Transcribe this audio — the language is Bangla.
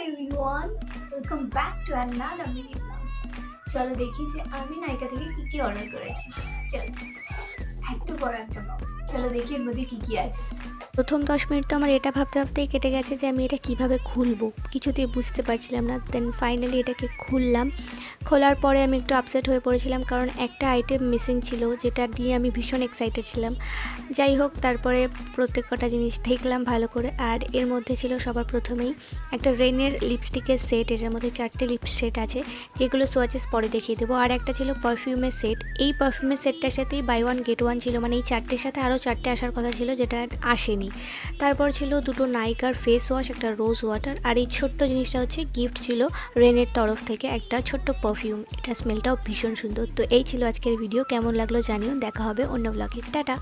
everyone, welcome back to another mini vlog. চলো দেখি যে আমি নাইকা থেকে কি কি অর্ডার করেছি। চলো এত বড় একটা বক্স, চলো দেখি এর মধ্যে কি কি আছে। প্রথম 10 মিনিট তো আমার এটা ভাবতে ভাবতেই কেটে গেছে যে আমি এটা কিভাবে খুলবো, কিছুতেই বুঝতে পারছিলাম না। দেন ফাইনালি এটাকে খুললাম। খোলার পরে আমি একটু আপসেট হয়ে পড়েছিলাম, কারণ একটা আইটেম মিসিং ছিল, যেটা নিয়ে আমি ভীষণ এক্সাইটেড ছিলাম। যাই হোক, তারপরে প্রত্যেক কটা জিনিস দেখলাম ভালো করে। আর এর মধ্যে ছিল সবার প্রথমেই একটা রেনের লিপস্টিকের সেট। এটার মধ্যে 4টে লিপ সেট আছে, যেগুলো সোয়াচেস পরে দেখিয়ে দেবো। আর একটা ছিল পারফিউমের সেট। এই পারফিউমের সেটটার সাথেই বাই ওয়ান গেট ওয়ান ছিল, মানে এই 4টের সাথে আরও 4টে আসার কথা ছিল, যেটা আসেনি। তারপর ছিল দুটো নাইকার ফেস ওয়াশ, একটা রোজ ওয়াটার। আর এই ছোট্ট জিনিসটা হচ্ছে গিফট ছিল রেনের তরফ থেকে, একটা ছোট্ট পারফিউম। এটা স্মেলটাও ভীষণ সুন্দর। তো এই ছিল আজকের ভিডিও, কেমন লাগলো জানিও। দেখা হবে অন্য ব্লগে। টাটা।